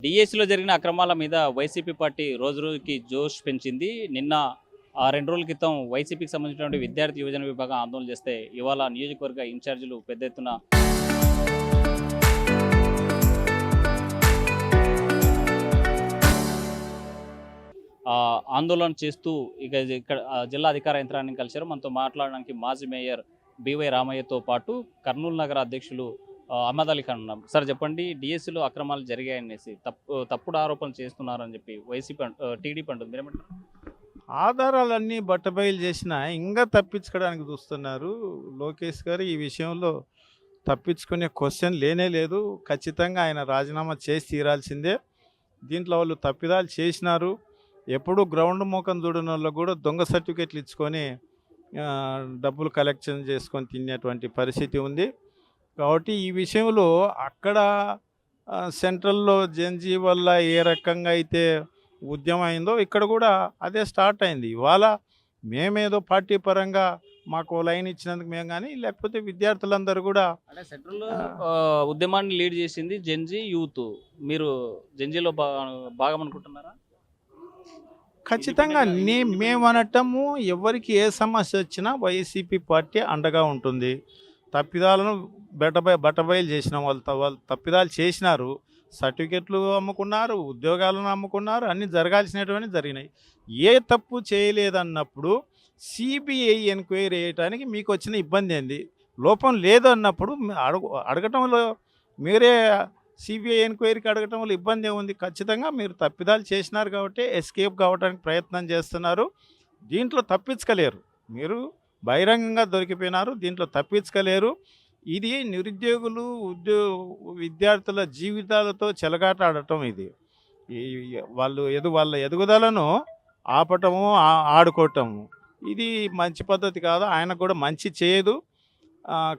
డీఏసీలో జరిగిన అక్రమాల మీద వైసీపీ పార్టీ రోజు రోజుకి జోష్ పెంచింది. నిన్న 2 రోజుల క్రితం వైసీపీకి సంబంధించినటువంటి విద్యార్థి యువజన విభాగం ఆందోళన చేస్తే ఇవాళ నియోజకవర్గ ఇన్ఛార్జీలు పెద్ద ఎత్తున ఆందోళన చేస్తూ ఇక్కడ జిల్లా అధికార యంత్రాన్ని కలిశారు. మనతో మాట్లాడడానికి మాజీ మేయర్ బివై రామయ్యతో పాటు కర్నూలు నగర అధ్యక్షులు అహ్మద్ అలీ ఖాన్ ఉన్నారు. సార్ చెప్పండి, డిఎస్సిలో అక్రమాలు జరిగాయనేసి తప్పుడు ఆరోపణలు చేస్తున్నారని చెప్పి వైసీపీ టీడీపీ అంటుంది, మీరేమంటారు? ఆధారాలన్నీ బట్టబయలు చేసినా ఇంకా తప్పించుకోవడానికి చూస్తున్నారు. లోకేష్ గారు ఈ విషయంలో తప్పించుకునే క్వశ్చన్ లేనే లేదు. ఖచ్చితంగా ఆయన రాజీనామా చేసి తీరాల్సిందే. దీంట్లో వాళ్ళు తప్పిదాలు చేసినారు. ఎప్పుడు గ్రౌండ్ మోకం చూడని వాళ్ళు కూడా దొంగ సర్టిఫికెట్లు ఇచ్చుకొని డబ్బులు కలెక్షన్ చేసుకొని తినేటువంటి పరిస్థితి ఉంది. కాబట్టి ఈ విషయంలో అక్కడ సెంట్రల్లో జెన్జీ వల్ల ఏ రకంగా అయితే ఉద్యమం అయిందో ఇక్కడ కూడా అదే స్టార్ట్ అయింది. ఇవాళ మేమేదో పార్టీ పరంగా మాకు లైన్ ఇచ్చినందుకు మేము కానీ, లేకపోతే విద్యార్థులందరూ కూడా అంటే సెంట్రల్లో ఉద్యమాన్ని లీడ్ చేసింది జెన్జీ యూత్. మీరు జెన్జీలో భాగం అనుకుంటున్నారా? ఖచ్చితంగా మేము అనటము, ఎవరికి ఏ సమస్య వచ్చినా వైసీపీ పార్టీ అండగా ఉంటుంది. తప్పిదాలను బట్టబయలు చేసిన వాళ్ళు తప్పిదాలు చేసినారు. సర్టిఫికెట్లు అమ్ముకున్నారు, ఉద్యోగాలను అమ్ముకున్నారు, అన్నీ జరగాల్సినటువంటి జరిగినాయి. ఏ తప్పు చేయలేదన్నప్పుడు సిబిఐ ఎంక్వైరీ చేయడానికి మీకు వచ్చిన ఇబ్బంది ఏంది? లోపం లేదు అన్నప్పుడు అడగటంలో మీరే సిబిఐ ఎంక్వైరీకి అడగటం వల్ల ఇబ్బంది ఏముంది? ఖచ్చితంగా మీరు తప్పిదాలు చేసినారు కాబట్టి ఎస్కేప్ కావడానికి ప్రయత్నం చేస్తున్నారు. దీంట్లో తప్పించుకోలేరు. మీరు బహిరంగంగా దొరికిపోయినారు, దీంట్లో తప్పించుకోలేరు. ఇది నిరుద్యోగులు విద్యార్థుల జీవితాలతో చెలగాట ఆడటం. ఇది వాళ్ళ ఎదుగుదలను ఆపటము, ఆడుకోవటము ఇది మంచి పద్ధతి కాదు. ఆయనకు కూడా మంచి చేయదు.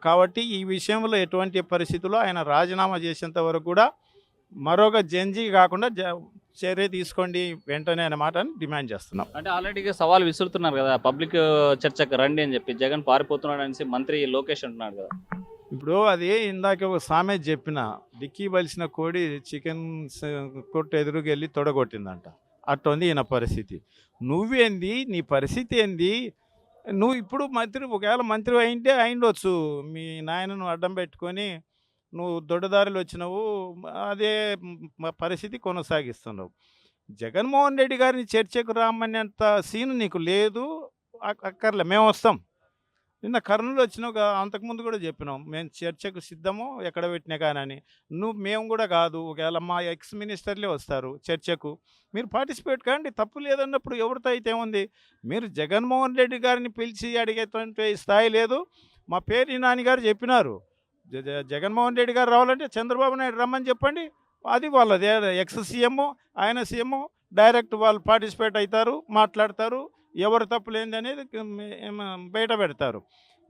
కాబట్టి ఈ విషయంలో ఎటువంటి పరిస్థితుల్లో ఆయన రాజీనామా చేసేంత వరకు కూడా మరొక జెన్జీ కాకుండా చర్య తీసుకోండి వెంటనే అనే మాటని డిమాండ్ చేస్తున్నాం. అంటే ఆల్రెడీ సవాల్ విసురుతున్నారు కదా, పబ్లిక్ చర్చకు రండి అని చెప్పి. జగన్ పారిపోతున్నాడు అనేసి మంత్రి లోకేష్ అంటున్నాడు కదా. ఇప్పుడు అది ఇందాక ఒక సామెత చెప్పిన, డిక్కీ బలిసిన కోడి చికెన్ కొట్టు ఎదురుకు వెళ్ళి తొడగొట్టిందంట. అట్టుంది ఈయన పరిస్థితి. నువ్వేంది, నీ పరిస్థితి ఏంది? నువ్వు ఇప్పుడు ఒకవేళ మంత్రి అయిండొచ్చు. మీ నాయనను అడ్డం పెట్టుకొని నువ్వు దొడ్డదారులు వచ్చినావు, అదే పరిస్థితి కొనసాగిస్తున్నావు. జగన్మోహన్ రెడ్డి గారిని చర్చకు రామనేంత సీను నీకు లేదు, అక్కర్లే, మేము వస్తాం. నిన్న కర్నూలు వచ్చినావు, అంతకుముందు కూడా చెప్పినాం మేము చర్చకు సిద్ధము ఎక్కడ పెట్టినా కానీ. మేము కూడా కాదు, ఒకవేళ మా ఎక్స్ మినిస్టర్లే వస్తారు చర్చకు, మీరు పార్టిసిపేట్ కాండి, తప్పు లేదన్నప్పుడు ఎవరితో అయితే ఉంది. మీరు జగన్మోహన్ రెడ్డి గారిని పిలిచి అడిగేటువంటి స్థాయి లేదు. మా పేరు నాన్నగారు చెప్పినారు, జగన్మోహన్ రెడ్డి గారు రావాలంటే చంద్రబాబు నాయుడు రమ్మని చెప్పండి. అది వాళ్ళదే, ఎక్స్ సీఎం ఆయన సీఎం డైరెక్ట్ వాళ్ళు పార్టిసిపేట్ అవుతారు, మాట్లాడతారు, ఎవరు తప్పు లేనిది అనేది బయట పెడతారు.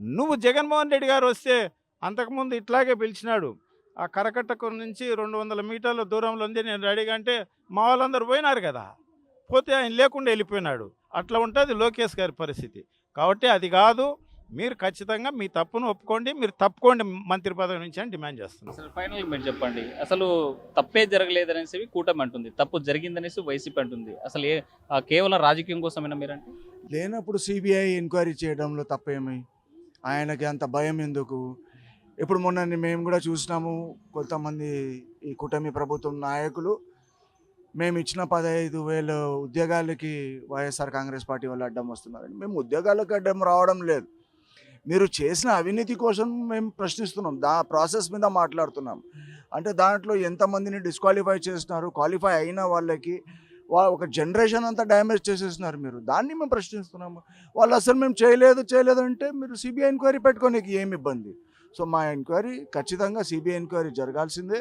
నువ్వు జగన్మోహన్ రెడ్డి గారు వస్తే అంతకుముందు ఇట్లాగే పిలిచినాడు. ఆ కరకట్టకు నుంచి 200 మీటర్ల దూరంలో ఉంది, నేను రెడీగా అంటే మా వాళ్ళందరూ పోయినారు కదా, పోతే ఆయన లేకుండా వెళ్ళిపోయినాడు. అట్లా ఉంటుంది లోకేష్ గారి పరిస్థితి. కాబట్టి అది కాదు, మీరు ఖచ్చితంగా మీ తప్పును ఒప్పుకోండి, మీరు తప్పుకోండి మంత్రి పదవి నుంచి అని డిమాండ్ చేస్తున్నాం. అసలు ఫైనల్ మీరు చెప్పండి, అసలు తప్పే జరగలేదనేసి కూటమి అంటుంది, తప్పు జరిగిందనేసి వైసీపీ అంటుంది. అసలు కేవలం రాజకీయం కోసమేనా మీరంటే? లేనప్పుడు సిబిఐ ఎంక్వైరీ చేయడంలో తప్పేమి? ఆయనకి అంత భయం ఎందుకు? ఇప్పుడు మొన్న మేము కూడా చూసినాము, కొంతమంది ఈ కూటమి ప్రభుత్వం నాయకులు మేము ఇచ్చిన 15,000 ఉద్యోగాలకి వైఎస్ఆర్ కాంగ్రెస్ పార్టీ వాళ్ళు అడ్డం వస్తున్నారని. మేము ఉద్యోగాలకు అడ్డం రావడం లేదు, మీరు చేసిన అవినీతి కోసం మేము ప్రశ్నిస్తున్నాం, ప్రాసెస్ మీద మాట్లాడుతున్నాం. అంటే దాంట్లో ఎంతమందిని డిస్క్వాలిఫై చేస్తున్నారు, క్వాలిఫై అయిన వాళ్ళకి ఒక జనరేషన్ అంతా డ్యామేజ్ చేసేస్తున్నారు. మీరు దాన్ని మేము ప్రశ్నిస్తున్నాము. వాళ్ళు అసలు మేము చేయలేదు అంటే మీరు సిబిఐ ఎంక్వైరీ పెట్టుకోనికి ఏమి ఇబ్బంది? సో మా ఎంక్వైరీ ఖచ్చితంగా సిబిఐ ఎంక్వైరీ జరగాల్సిందే.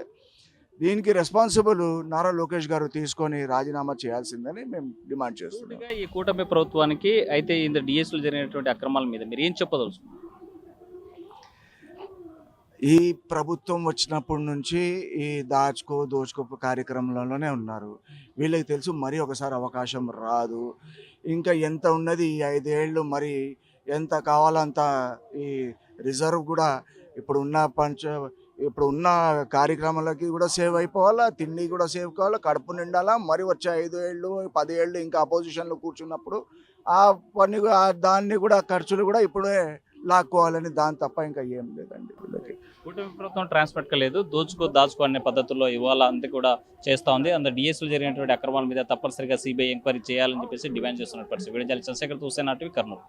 దీనికి రెస్పాన్సిబుల్ నారా లోకేష్ గారు తీసుకొని రాజీనామా చేయాల్సిందని మేము డిమాండ్ చేస్తున్నాం. ఈ కూటమి ప్రభుత్వానికి అయితే ఇంత డిఎస్లో జరిగినటువంటి అక్రమాల మీద మీరు ఏం చెప్పదలుచుకున్నారు? ఈ ప్రభుత్వం వచ్చినప్పటి నుంచి ఈ దోచుకో కార్యక్రమంలోనే ఉన్నారు. వీళ్ళకి తెలుసు మరి ఒకసారి అవకాశం రాదు. ఇంకా ఎంత ఉన్నది ఈ 5 ఏళ్ళు, మరి ఎంత కావాలంత ఈ రిజర్వ్ కూడా ఇప్పుడు ఉన్న ఇప్పుడు ఉన్న కార్యక్రమాలకి కూడా సేవ్ అయిపోవాలా, తిండి కూడా సేవ్ కావాలా, కడుపు నిండాలా. మరి వచ్చే 5 ఏళ్ళు 10 ఏళ్ళు ఇంకా అపోజిషన్లో కూర్చున్నప్పుడు ఆ పని దాన్ని కూడా ఖర్చులు కూడా ఇప్పుడే లాక్కోవాలని, దాని తప్ప ఇంకా ఏం లేదండి వీళ్ళకి. కూటమి ప్రభుత్వం ట్రాన్స్పర్ట్ లేదు, దాచుకో అనే పద్ధతుల్లో ఇవాళ అంతా కూడా చేస్తా ఉంది. అందులో డిఎస్లు జరిగినటువంటి అక్రమాల మీద తప్పనిసరిగా సిబిఐ ఎంక్వైరీ చేయాలని చెప్పేసి డిమాండ్ చేస్తున్న పరిస్థితి. Video Chandrashekar, Hussain RTV, Kurnool.